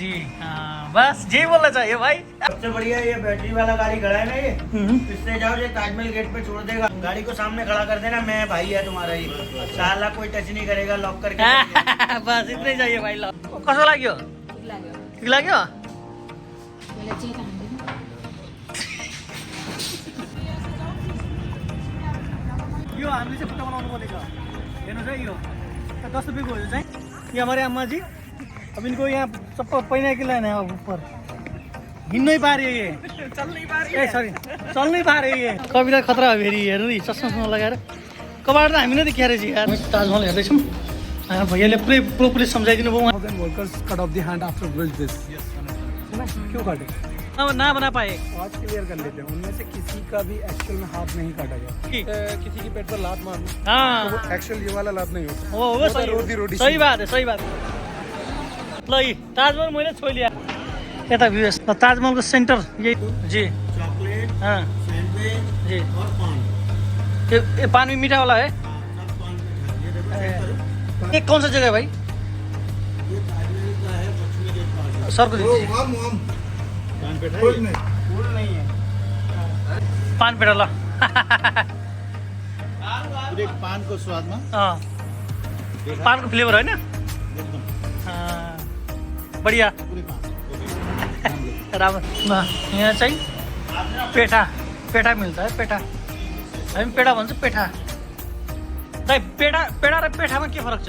जी हाँ, बस यही बोलना चाहिए भाई। सबसे बढ़िया ये बैटरी वाला गाड़ी खड़ा है ना, ये इससे जाओ ये ताजमहल गेट पे छोड़ देगा, गाड़ी को सामने खड़ा कर देना, मैं भाई है तुम्हारा ही, साला कोई टच नहीं करेगा, लॉक करके बस इतने चाहिए भाई। लॉक कसो लाग्यो? ठीक लाग्यो? यो हामीले चाहिँ खुट्टा बनाउनु पर्ने छ, हेर्नुहोस् है, यो 10 रुपियाँको हो चाहिँ। ये हमारे अम्मा जी, अब इनको यहाँ सब पहिना के लाना है ऊपर, हिँड नहीं पा रही है, ये चल नहीं पा रही है, सॉरी चल नहीं पा रही है। कविता खतरा हो फेरि, हेर्नु नि चस्मा लगाएर कबाट त हामी नै देखिया रहेछ यार। ताजमहल हेर्दैछौँ, भैयाले पुरै सम्झाइदिनु भयो। Workers cut off the hand after build this, क्यों काटे? अब ना बना पाए, आज क्लियर कर लेते हैं, उनमें से किसी का भी एक्चुअल में हाथ नहीं काटा गया। किसी की पेट पर लात मारना, हाँ एक्चुअल ये वाला लात नहीं होता। वो सही बात है, सही बात। ल यी ताजमहल मैले छोइलिया यता भ्युस ताजमहलको सेन्टर यही जी। चॉकलेट, हाँ सैंडविच जी, और पान। ये पान भी मीठा वाला है। सब पान मिठाई, ये देखो ये कौन सा जगह है भाई? ये ताजमहल का है, लक्ष्मी गेट पास। सर को दीजिए। पान पेठा फूल नहीं है, पान पेड़ा ल। पूरे पान को स्वाद में हाँ पान को फ्लेवर है ना, हाँ बढ़िया राम। यहाँ चाहिँ पेठा पेठा मिल्छ है, पेठा हामी पेठा भन्छ, पेठा दाइ। पेठा पेठा र पेठामा के फरक छ?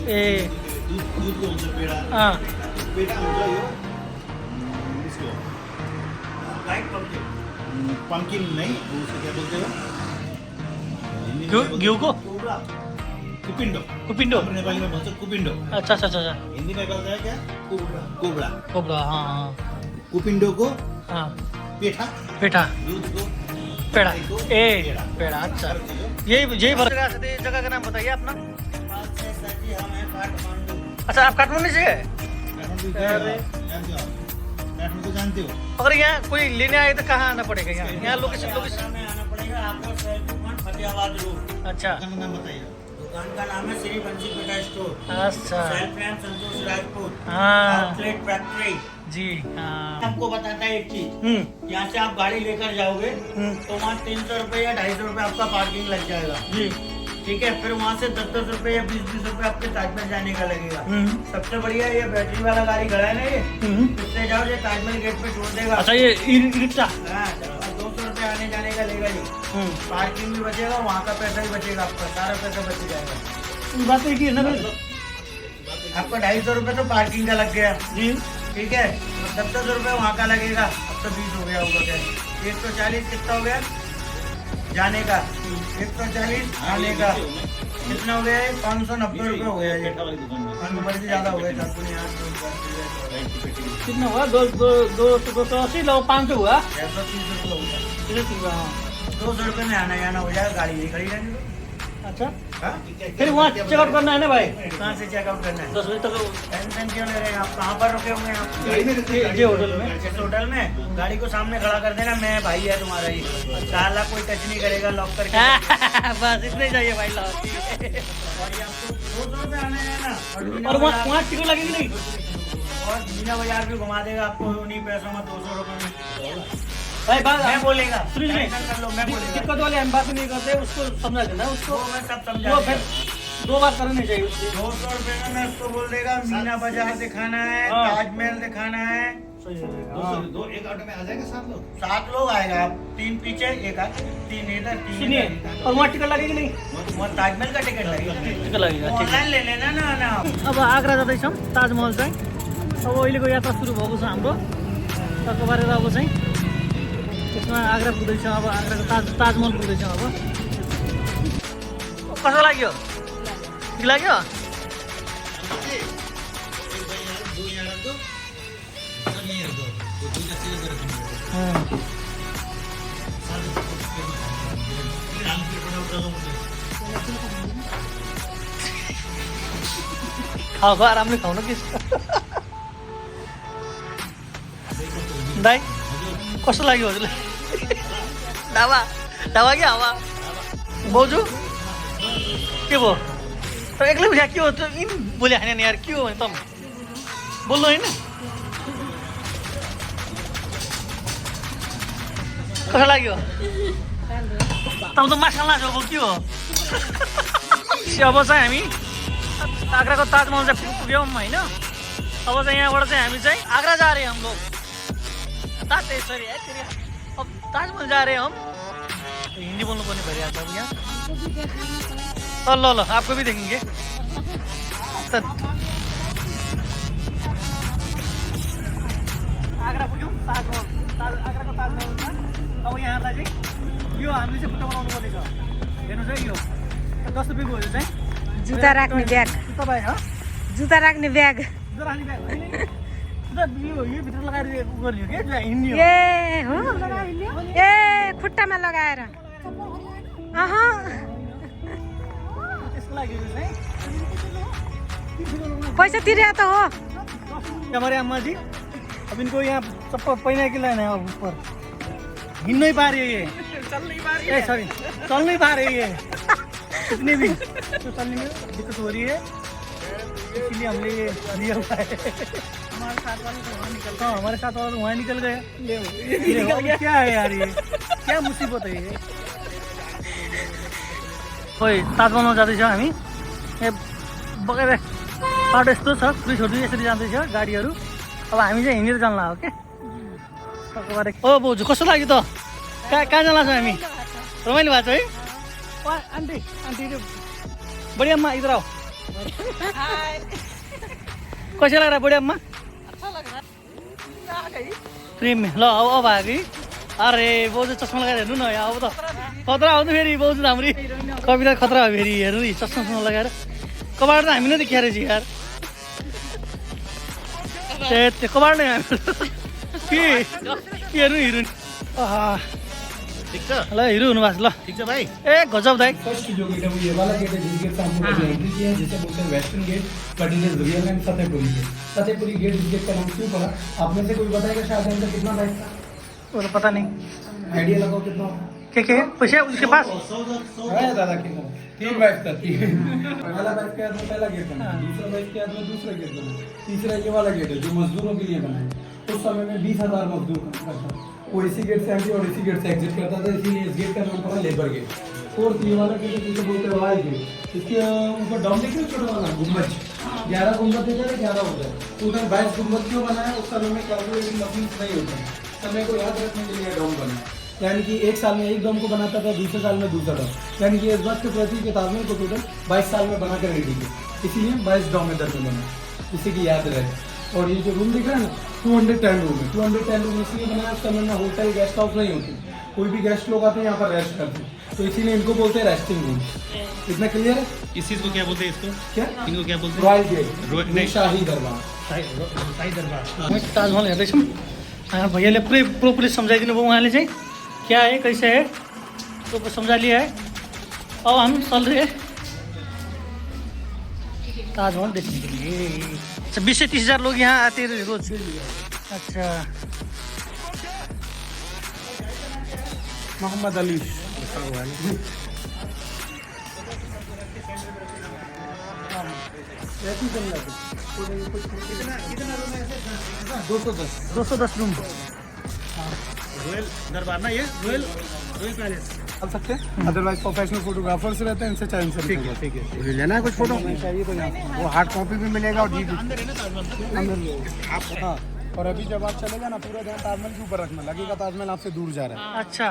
ए दूध को हुन्छ पेड़ा, अँ पेड़ा हुन्छ यो इसको लाइक पंकिन नहीं, उसको क्या बोलते हो हिंदी में? घिउको कुपिंडो। कुपिंडो। हाम्रो नेपाली में भन्छ कुपिंडो, अच्छा अच्छा अच्छा हिंदी में बोलता है क्या? कोबड़ा। कोब्रा। हाँ कुपिंडो को हाँ पेठा, पेठा दूध को पेड़ा। ए पेड़ा, अच्छा यही फर्क है। जगह का नाम बताइए अपना। हम हैं काठमांडू। अच्छा आप काठमांडू से है? काठमांडू जानते हो? अगर यहाँ कोई लेने आए तो कहाँ आना पड़ेगा? यहाँ लोकेशन में आना पड़ेगा आपको, सेल्फी पॉइंट फतेहाबाद रोड। अच्छा दुकान का नाम बताइए। दुकान का नाम है श्री बंसी पेठा स्टोर, अच्छा सेल्फ एंड संतोष राजपूत, हाँ आउटलेट फैक्ट्री। जी हाँ। आपको बताता है एक चीज, यहाँ से आप गाड़ी लेकर जाओगे तो वहाँ 300 रुपये या 250 रुपये आपका पार्किंग लग जाएगा जी ठीक है। फिर वहाँ से 10-10 रुपये या 20-20 रुपये आपके ताजमहल जाने का लगेगा। सबसे बढ़िया ये बैटरी वाला गाड़ी खड़ा है ना, ये इससे जाओ ये ताजमहल गेट पे छोड़ देगा। अच्छा ये रिक्शा? हाँ 200 रुपये आने जाने का लेगा जी, पार्किंग भी बचेगा, वहाँ का पैसा भी बचेगा, आपका सारा पैसा बच जाएगा। बात एक ही है ना भाई? आपका 250 रुपये तो पार्किंग का लग गया जी ठीक है, 10-10 रुपये वहाँ का लगेगा, अब तो 20 हो गया होगा क्या? 140 कितना हो गया जाने का, 140 आने का, कितना हो गया? 590 रुपये हो गया ये, नंबर से ज्यादा हो गया। कितना हुआ? 280 लो 500 हुआ, 130 रुपये होगा। 200 रुपये में आना जाना हो जाएगा, गाड़ी यही खड़ी रहेगी। अच्छा हाँ? फिर वहाँ चेकआउट करना है ना भाई? कहाँ से चेकआउट करना है? 10 बजे तक टेंशन क्यों ले रहे हैं आप? कहाँ पर रुके होंगे आप? ये होटल में। इस होटल में गाड़ी को सामने खड़ा कर देना, मैं भाई है तुम्हारा ही, साला कोई टच नहीं करेगा, लॉक करके बस इतने चाहिए भाई। लो और ये आपको 200 रुपये आने जाना, और वहाँ टिकट लगेगी नहीं? और मीना बाजार भी घुमा देगा आपको उन्हीं पैसों में, 200 रुपये में। भाई बात मैं बोलेगा सुनिए, टेंशन कर लो, मैं बोलेगा। दिक्कत वाले हम बात नहीं करते, उसको समझा देना, उसको वो मैं सब समझा वो दूंगा। फिर 2 बार करनी चाहिए उसकी। 200 रुपये में मैं उसको बोल देगा मीना बाजार दिखाना है, हाँ। ताजमहल दिखाना है। एक ऑटो में आ जाएगा 7 लोग। 7 लोग आएगा, 3 पीछे, 1 3 इधर, 3 सुनिए, इधर। और वहाँ टिकट लगेगी नहीं? वहाँ ताजमहल का टिकट लगेगा, टिकट लगेगा, ठीक है। ऑनलाइन ले लेना ना। अब आग्रा जाँदैछौँ, ताजमहल चाहिँ अब अहिलेको यात्रा सुरु भएको छ हाम्रो। टक्क अब चाहिँ त्यसमा आग्रा पुग्दैछौँ, अब आग्राको ताजमहल पुग्दैछौँ। अब कस्तो लाग्यो? ठिक लाग्यो? खाएको आरामले खाउनु कि दाइ कस्तो लाग्यो हजुरलाई? ढाबा ढाबा कि हावा? भाउजू के भयो? एक्लै उठ्या के हो त? इन बोले हाने यार, के हो भने त? बोल्नु होइन कस्तो लाग्यो तब त माछा लाग्यो अब के हो अब चाहिँ हामी आगराको ताजमहल चाहिँ पुग्यौँ होइन अब चाहिँ यहाँबाट चाहिँ हामी चाहिँ आगरा जा रहे हैं हम लोग सॉरी अब ताजमहल जा रहे हैं हम हिंदी बोल्नु पर्ने भइरहेको छ अब यहाँ ल ल आपको भी देखेंगे आगरा पुग्यौँ आगराको ताजमहलमा अब यहाँलाई चाहिँ यो हामीले चाहिँ फोटो बनाउनु पर्ने छ हेर्नुहोस् है यो 10 रुपियाँको हो यो चाहिँ जुत्ता राख्ने ब्याग तपाईँ हो जुत्ता राख्ने ब्याग जुत्ता राख्ने ब्याग यो भित्र लगाएर उ गर्ने हो कि हिँड्ने हो ए हो ए खुट्टामा लगाएर त्यसको लागि यो चाहिँ पैसा तिरेको त हो हमारे अम्मा जी अब इनको यहाँ चप्पल पहने के लाना है ऊपर हिल नहीं पा रही है ये चल नहीं पा रही है सॉरी चल नहीं पा रही है इतनी भी तो चलने में दिक्कत हो रही है इसलिए हमने ये लिया हुआ है हमारे साथ वाला तो वहाँ निकल गया निकल गया क्या है यार ये क्या मुसीबत है ये खोइ ताजमहलमा जाँदैछ हामी बगेर बाटो यस्तो छ दुई छोटो यसरी जाँदैछ गाडीहरू अब हामी चाहिँ हिँडेर जान्ला हो क्या ओ बोजू कस्तो लाग्यो त कहाँ जान्ला छौँ हामी रमाइलो भएको छ है आन्टी आन्टी बढी अम्मा इधर आओ कैसे लग रहा है बड़ी अम्मा प्रेम में ल अब आयो कि अरे बोजू चस्मा लगाएर हेर्नु न अब त खतरा आउँदै फेरि बोजू हाम्रो कविता खतरा हो फेरि हेर्नु नि चस्मा लगाएर कबाट त हामी नै देखिया रहेछ यार त्यो कबाट नै हामी के हेर्नु हिरो ठीक छ ल हिरो हुनु भएको छ ल ठीक छ भाइ ए गजब दाइ फर्स्ट जो गेट है वो ये वाला गेट है जिस गेट से हम लोग एंट्री किए हैं जिसे बोलते हैं western gate but it is real name Fatehpuri gate Fatehpuri gate इस गेट का नाम क्यों पड़ा आप में से कोई बताएगा शायद अंदर कितना बैठ था वो तो पता नहीं आइडिया लगाओ कितना क्या पैसा उसके पास है दादा कितना 3 बैठ था 3 पहला बैठ के बाद में पहला गेट बना दूसरा बैठ के बाद में दूसरा गेट बना तीसरा ये वाला गेट है जो मजदूरों के लिए बना है उस समय में 20,000 मजदूर काम करता वो इसी गेट से एंट्री और इसी गेट से एग्जिट करता था इसीलिए इस गेट का नाम पड़ा लेबर गेट फोर्थ ये वाला गेट जिसे बोलते हैं रॉयल गेट इसके ऊपर डॉम देखिए छोटा वाला गुम्बज 11 गुम्बद देता है 11 होता है टोटल 22 गुम्बद क्यों बना है उस समय में कैलकुलेटिंग मशीन नहीं होता है समय को याद रखने के लिए डॉम बना यानी कि एक साल में एक डॉम को बनाता था दूसरे साल में दूसरा डॉम यानी कि इस बात के प्रति के ताजमहल को टोटल 22 साल में बना कर रेडी किया इसीलिए 22 डॉम में दर्जन बना इसी की याद रहे और ये जो रूम दिख रहा है ना 210 रूम है 210 रूम इसलिए बनाया उस समय में होटल गेस्ट हाउस नहीं होती कोई भी गेस्ट लोग आते हैं यहाँ पर रेस्ट करते हैं तो इसीलिए इनको बोलते हैं रेस्टिंग रूम इतना क्लियर है इस चीज को क्या बोलते हैं इसको क्या इनको क्या बोलते हैं रॉयल गेट नहीं। शाही दरबार ताजमहल हेर्दैछौँ भैयाले पुरै प्रोपरली समझाइदिनु भयो उहाँले चाहिँ क्या है कैसे है तो समझा लिया है अब हम चल रहे हैं ताजमहल देखने के लिए अच्छा 20 से 30,000 लोग यहाँ आते हैं रोज अच्छा मोहम्मद अली दो सौ दस रूम रोयल दरबार ना ये रोयल रोयल पैलेस चल सकते हैं अदरवाइज प्रोफेशनल फोटोग्राफर्स रहते हैं इनसे चाहिए ठीक है ठीक है लेना है कुछ फोटो चाहिए तो यहाँ वो हार्ड कॉपी भी मिलेगा और जी हाँ और अभी जब आप चले जाना पूरा ध्यान ताजमहल के ऊपर रखना लगेगा ताजमहल आपसे दूर जा रहा है अच्छा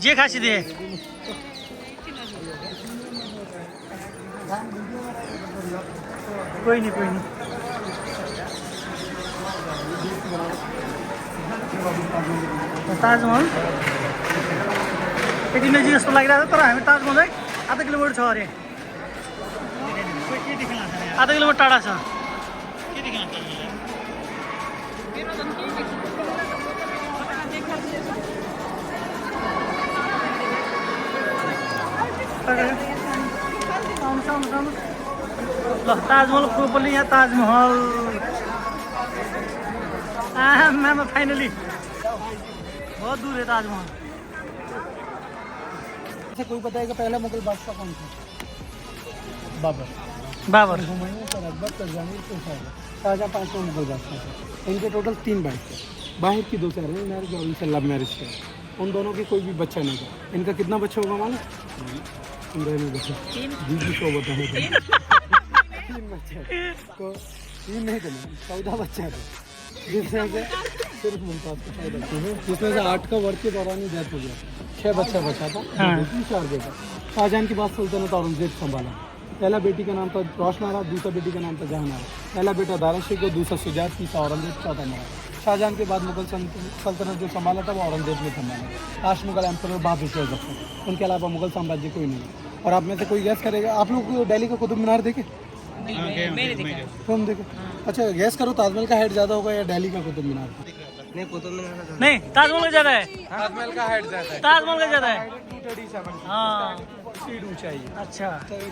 जे खासी दे कोई नहीं ताजमहल यति नजिक जस्तो लागिरहेको छ तर हामी ताजमहल चाहिँ आधा किलोमिटर छ अरे आधा किलोमिटर टाढा छ ल ताजमहल प्रोपरली यहाँ ताजमहल मैम फाइनली बहुत दूर है ताजमहल कोई बताएगा पहला मुगल बादशाह कौन था Babur Babur Humayun sir Akbar sir Jahangir sir साहब शाहजहाँ पाँचों मुगल बादशाह थे। इनके टोटल 3 वाइफ थे। बाहर की 2 से अरेंज मैरिज और उनसे लव मैरिज थे। उन दोनों के कोई भी बच्चा नहीं था। इनका कितना बच्चा होगा मालूम? 15 बच्चा। दीदी को बताए 3 बच्चे तो 3 नहीं थे, 14 बच्चे थे, जिसमें से सिर्फ मुमताज़ को 14 बच्चे हैं, जिसमें से 8 का वर्ष के दौरान ही डेथ हो गया। 6 बच्चा बचा था, 4 बेटा। शाहजहां की बात सुल्तानत औरंगजेब संभाला। पहला बेटी का नाम था रोशनारा, दूसरा बेटी का नाम था जहानारा। पहला बेटा दारा शेखो, दूसरा सुजात, तीसरा औरंगजेब, चौथा महाराज। शाहजहां के बाद मुगल सल्तनत जो संभाला था वो औरंगजेब ने संभाला। लास्ट मुगल एम्परर बहादुर शाह जफर, उनके अलावा मुगल साम्राज्य कोई नहीं। और आप में से कोई गैस करेगा? आप लोग दिल्ली का कुतुब मीनार देखे? तुम देखे? अच्छा, गैस करो ताजमहल का हाइट ज़्यादा होगा या दिल्ली का कुतुब मीनार? नहीं, ताजमहल का ज़्यादा है। ताजमहल का हाइट ज़्यादा है। ताजमहल का ज़्यादा है। 237 हाँ, फीट ऊंचाई है अच्छा।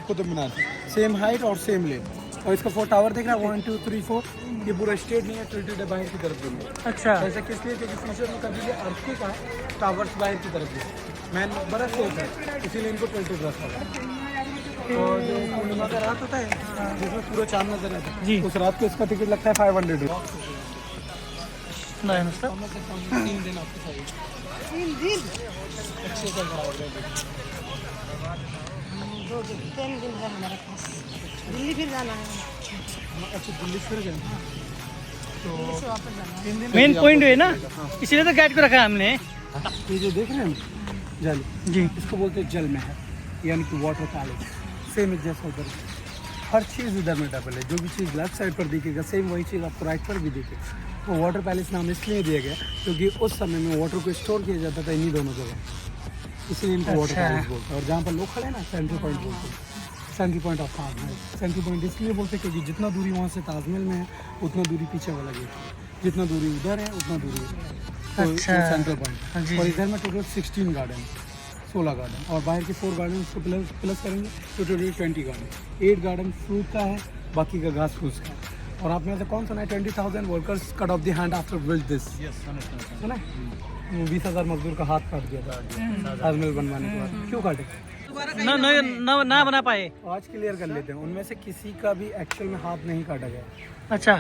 कुतुब मीनार, सेम हाइट और सेम लेंथ। और इसका 4 टावर देख रहा है, 1 2 3 4। ये पूरा स्टेट नहीं है, टिल्टेड है बाहर की तरफ भी। अच्छा, ऐसा किस लिए? क्योंकि फ्यूचर में कभी भी अर्थक्वेक का टावर्स बाहर की तरफ भी मैन बड़ा सेफ है, इसीलिए इनको टिल्टेड रखा हुआ है। तो जो पूर्णिमा का रात होता है जिसमें पूरा चांद नजर आता है, जी। उस रात को इसका टिकट लगता है 500 रुपये। नहीं मतलब 3 दिन आपको चाहिए। 3 दिन अच्छे से कराओ। 3 दिन है हमारे पास। दिल्ली फिर जाना है, अच्छा, दिल्ली फिर गए तो दिल्ली से वापस जाना है। 3 दिन मेन पॉइंट है ना, इसीलिए तो गाइड को रखा है हमने। ये जो देख रहे हैं जल, जी, इसको बोलते हैं जल महल, यानी कि वाटर पैलेस। सेम जैसा उधर हर चीज़ इधर में डबल है। जो भी चीज़ लेफ्ट साइड पर दिखेगा सेम वही चीज़ आपको राइट पर भी दिखेगा। वो वाटर पैलेस नाम इसलिए दिया गया क्योंकि उस समय में वाटर को स्टोर किया जाता था इन्हीं दोनों जगह, इसलिए इनको वाटर अच्छा। पैलेस बोलते हैं। और जहाँ पर लोग खड़े हैं ना, सेंट्रल पॉइंट बोलते हैं, central point of Taj Mahal. Central point इसलिए बोलते हैं क्योंकि जितना दूरी वहाँ से ताजमहल में है उतना दूरी पीछे वाला गेट है, जितना दूरी उधर है उतना दूरी उधर है। तो अच्छा। सेंट्रल हाँ पॉइंट। जी, और जी। इधर में टोटल 16 गार्डन, 16 गार्डन, और बाहर के 4 गार्डन उसको प्लस करेंगे तो टोटल 20 गार्डन। 8 गार्डन फ्रूट का है, बाकी का घास फूस का है। और आप में से कौन सुना है 20,000 workers cut off the hand after build this? सुना है? वो 20,000 मजदूर का हाथ काट दिया था ताजमहल बनवाने के बाद। क्यों काटे? ना बना पाए। आज क्लियर कर लेते हैं, उनमें से किसी का भी एक्चुअल में हाथ नहीं काटा गया। अच्छा,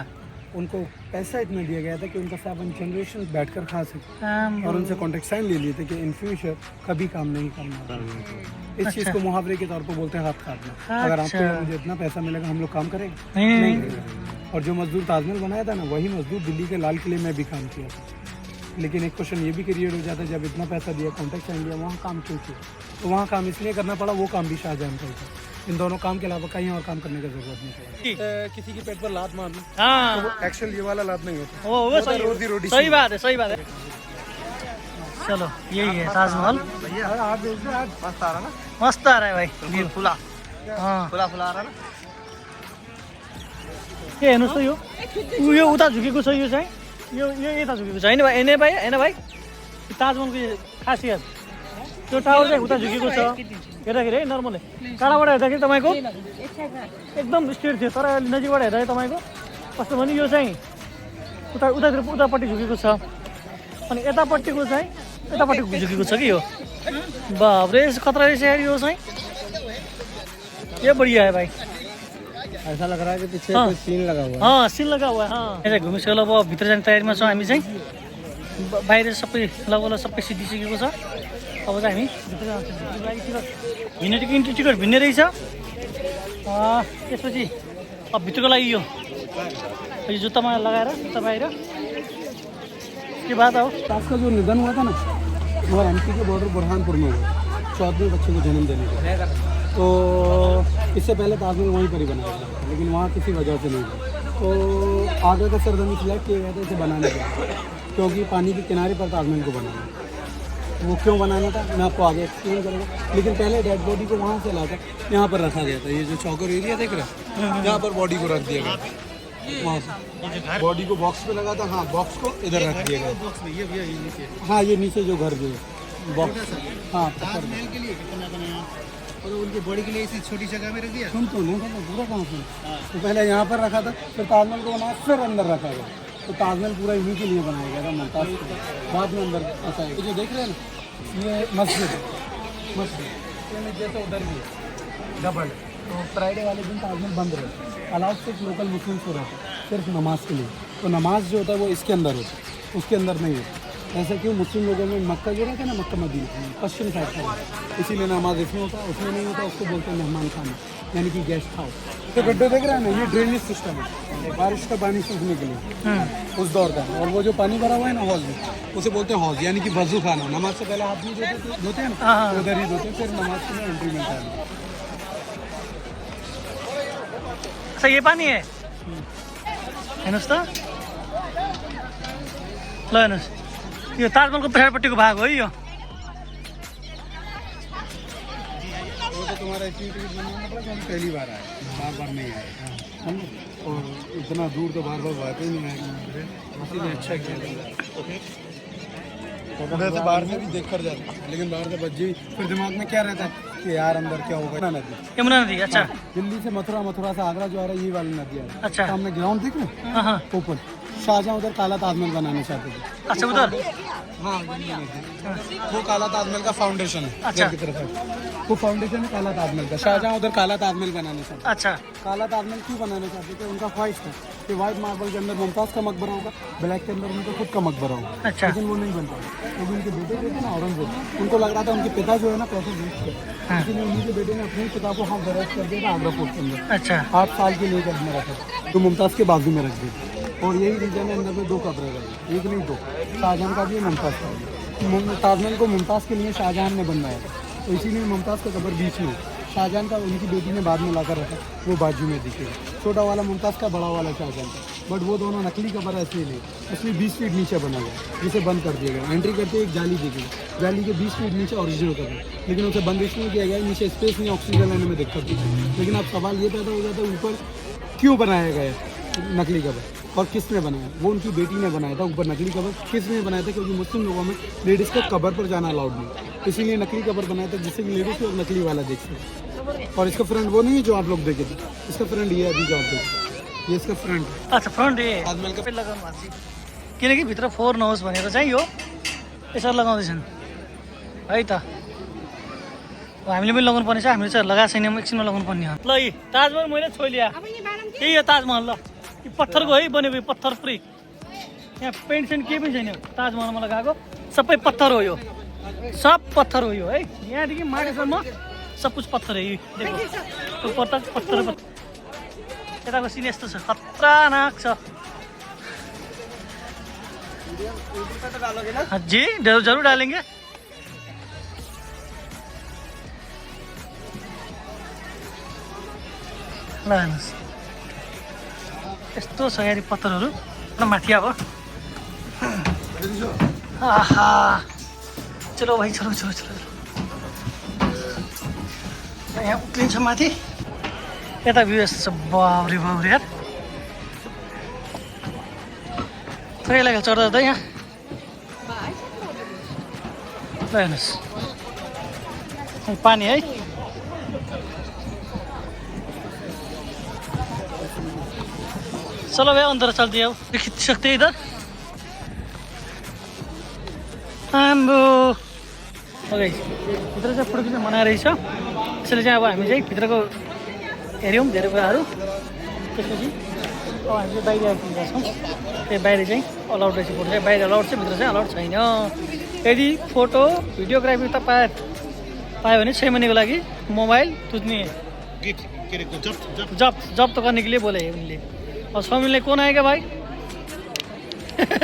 उनको पैसा इतना दिया गया था कि उनका 7 जनरेशन बैठकर खा सके, और उनसे कॉन्ट्रैक्ट साइन ले लिए थे कि इन फ्यूचर कभी काम नहीं करना। इस चीज़ को मुहावरे के तौर पर बोलते हैं हाथ काटना। अगर आपको या मुझे इतना पैसा मिलेगा हम लोग काम करेंगे? नहीं। करेंगे। और जो मजदूर ताजमहल बनाया था ना, वही मजदूर दिल्ली के लाल किले में भी काम किया था। लेकिन एक क्वेश्चन ये भी क्रिएट हो जाता है, जब इतना पैसा दिया, कॉन्ट्रैक्ट साइन लिया, वहाँ काम क्यों किया? तो वहाँ काम इसलिए करना पड़ा, वो काम भी शाहजहां का था। इन दोनों काम के अलावा कहीं और काम करने की जरूरत नहीं पड़ी। किसी के पेट पर लात मारना, हाँ, एक्चुअल ये वाला लात नहीं होता। वो सही रोटी सही बात है, सही बात है। चलो, यही है ताजमहल। आप देख रहे आज मस्त आ रहा ना, मस्त आ रहा है भाई, फुला हाँ। फुला फुला आ रहा ना। के हेर्नुहोस् त यो उता झुकेको छ, यो चाहिँ यो यता झुकेको छ होइन भाइ? होइन भाइ, होइन भाइ, ताजमहलको खासियत त्यो टावर चाहिँ उता झुकेको छ। हेर्दाखेरि है नर्मल टाढाबाट हेर्दाखेरि तपाईँको एकदम स्ट्रेट थियो, तर अहिले नजिकबाट हेर्दाखेरि तपाईँको कस्तो भने यो चाहिँ उतापट्टि झुकेको छ, अनि यतापट्टिको चाहिँ यतापट्टि झुकेको छ कि यो। बाबरे खतरा रहेछ यार यो चाहिँ, ये बढ़िया है भाई। ऐसा लग रहा है कि पीछे हाँ। कोई सीन लगा हुआ है। हाँ, सिन लगा हुआ है। हाँ, यता घुमिसकेर अब भित्र जाने तयारीमा छौँ हामी चाहिँ। बाहिर सबै लगभग सबै सिद्धिसकेको छ। अब चाहिँ हामी भित्र भिन्ने इन्ट्री टिकट भिन्नै रहेछ। त्यसपछि अब भित्रको लागि यो जुत्तामा लगाएर जुत्ता बाहिर के बाद अब उसका जो निधन हुआ था ना, वो एमपी के बॉर्डर बुरहानपुर में हुआ, 14वें बच्चे को जन्म देने का। तो इससे पहले ताजमहल वहीं पर ही बनाया था, लेकिन वहाँ किसी वजह से नहीं हुआ। तो आगे का सरजमी सिलेक्ट किया गया था इसे बनाने का, क्योंकि पानी के किनारे पर ताजमहल को बनाना। वो क्यों बनाना था मैं आपको आगे एक्सप्लेन करूँगा, लेकिन पहले डेड बॉडी को वहाँ से लाकर यहाँ पर रखा गया था। ये जो चौकर एरिया देख रहे हैं, यहाँ पर बॉडी को रख दिया गया, वहाँ से बॉडी को बॉक्स पे लगा था। हाँ, बॉक्स को इधर रख दिया गया। हाँ, ये नीचे जो घर जो बॉक्स, हाँ ताजमहल के लिए कितना बनाया और उनकी बॉडी के लिए इसी छोटी जगह में रख दिया। सुन तो नहीं था पूरा कहाँ सुन। तो पहले यहाँ पर रखा था, फिर ताजमहल को बनाया, फिर अंदर रखा गया। तो ताजमहल पूरा इन्हीं के लिए बनाया गया था, मुमताज़ के लिए। बाद में अंदर फंसाया। जो देख रहे हैं ना, ये मस्जिद है, मस्जिद जैसे उधर भी है, डबल तो फ्राइडे वाले दिन ताजमहल बंद रहता है, अलाउड सिर्फ लोकल मुस्लिम्स को रहता है, सिर्फ नमाज के लिए। तो नमाज जो होता है वो इसके अंदर होता है, उसके अंदर नहीं होता। ऐसा क्यों? मुस्लिम लोगों में मक्का जो रहता है ना, मक्का मदीना पश्चिम साइड का, इसीलिए नमाज इसमें होता है, उसमें नहीं होता। उसको बोलते हैं मेहमान खाना, यानी कि गेस्ट हाउस। तो गड्ढे देख रहे हैं ना, ये ड्रेनेज सिस्टम है, बारिश का पानी सूखने के लिए उस दौर का। और वो जो पानी भरा हुआ है ना हौज में, उसे बोलते हैं हौज, यानी कि वजू खाना। नमाज से पहले हाथ नहीं धोते हैं ना, उधर ही धोते हैं, फिर नमाज के लिए एंट्री मिलता है। अच्छा ये पानी है हेर्नुहोस् त ल हेर्नुहोस् यो ताजमहलको पछाडिपट्टिको भाग हो यो वो तो तुम्हारा एक्टिविटी बनाना पड़ा, हम पहली बार आए, बार नहीं आए। और इतना दूर तो बार वाकई नहीं आए, इसीलिए अच्छा किया। वैसे बाहर से भी देख कर जाते, लेकिन बाहर से बच्चे फिर दिमाग में क्या रहता है कि यार अंदर क्या होगा। नदी यमुना नदी। अच्छा दिल्ली से मथुरा, मथुरा से आगरा जो आ रहा है, ये वाली नदी आ रही है। अच्छा हमने ग्राउंड देख रहे हाँ हाँ ऊपर, शाहजहां उधर काला ताजमहल बनाना चाहते थे। अच्छा उधर हाँ वो काला ताजमहल का फाउंडेशन है। अच्छा। की तरफ है वो फाउंडेशन है काला ताजमहल का। शाहजहां उधर काला ताजमहल बनाना चाहते। अच्छा काला ताजमहल क्यों बनाना चाहते थे? उनका ख्वाहिश था कि व्हाइट मार्बल के अंदर मुमताज का मकबरा होगा, ब्लैक के अंदर उनका खुद का मकबरा होगा। अच्छा लेकिन वो नहीं बन पाया, क्योंकि उनके बेटे जो थे ना औरंगजेब, उनको लग रहा था उनके पिता जो है ना पैसे वेस्ट थे, इसलिए उन्हीं के बेटे ने अपने ही पिता को हाथ दराज कर दिया था आगरा फोर्ट के अंदर। अच्छा 8 साल के लिए कब्र में रखा, तो मुमताज के बाजू में रख दिया। और यही रीजन है अंदर में 2 कब्रें रखी, एक नहीं 2, शाहजहां का भी मुमताज का भी। ताजमहल को मुमताज के लिए शाहजहां ने बनवाया, तो इसीलिए मुमताज का कब्र बीच में, शाहजहां का उनकी बेटी ने बाद में लाकर रखा, वो बाजू में दिखेगा। छोटा वाला मुमताज का, बड़ा वाला शाहजहां का। बट वो दोनों नकली कब्र है इसलिए 20 फीट नीचे बना गया, जिसे बंद कर दिया गया। एंट्री करते एक जाली दिखेगी, जाली के 20 फीट नीचे ओरिजिनल कब्र, लेकिन उसे बंद इसलिए किया गया, नीचे स्पेस नहीं, ऑक्सीजन लेने में दिक्कत थी। लेकिन अब सवाल ये पैदा हो जाता है ऊपर क्यों बनाया गया नकली कब्र, और किसने बनाया? वो उनकी बेटी ने बनाया था ऊपर नकली कब्र। किसने बनाया था? क्योंकि मुस्लिम लोगों में लेडीज़ को कब्र पर जाना अलाउड नहीं, इसीलिए नकली कब्र बनाया था, जिससे लेडीज़ और नकली वाला देख सके। और इसका फ्रंट वो नहीं है जो आप लोग देखे थे, इसका फ्रंट ये अभी जो आप देखे, ये इसका फ्रंट है। अच्छा फ्रन्ट ए ताजमहल का लगाउनु भएको छ किनकि भित्र फोहोर नहोस् भनेर चाहिँ यो यसरी लगाउँदैछन् है त। हामीले पनि लगाउनु पर्ने छ, हामीले चाहिँ लगाएको छैन, एकछिनमा लगाउनु पर्ने हो। ल यी ताजमहल मैले छोइलिया यही हो ताजमहल। ल यो पत्थरको है बनेको, यो पत्थर फ्री, यहाँ पेन्ट सेन्ट केही पनि छैन। ताजमहलमा लगाएको सबै पत्थर हो, यो सब पत्थर हो यो है। यहाँदेखि माथिसम्म सब कुछ पत्थर है। यो देखो ऊपर तक पत्थर पत्थर। यताको सिन यस्तो छ, खतरनाक छ। जी जरूर डालेंगे। ल हेर्नुहोस् यस्तो छ यार पत्थरहरू माथि। अब आहा चलो भाइ चलो चलो चलो, यहाँ उक्लिन्छ माथि। यता भ्यू यस्तो छ, बाब्रे बाब्रे यार थोरै लाग्यो चढ्दा त यहाँ। ल हेर्नुहोस् पानी है। चलो भाई अंदर चलते हैं, देख सकते हैं इधर आम्बो। ओके भित्र चाहिँ फोटो खिच्न मना रहेछ, त्यसैले चाहिँ अब हामी चाहिँ भित्रको हेऱ्यौँ धेरै कुराहरू। त्यसपछि अब हामी चाहिँ बाहिर आइपुगेका छौँ। त्यही बाहिर चाहिँ अलाउड रहेछ फोटो चाहिँ, बाहिर अलाउड छ, भित्र चाहिँ अलाउड छैन। यदि फोटो भिडियोग्राफी त पायो भने 6 महीने को लागि मोबाइल तुझने जब्त करने के लिए बोले उनले। और 6 महीने कौन आएगा भाई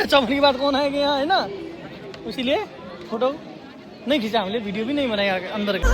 6 महीने के बाद कौन आएगा यहाँ, है ना। इसीलिए फोटो नहीं खींचा हमने, वीडियो भी नहीं बनाया अंदर का।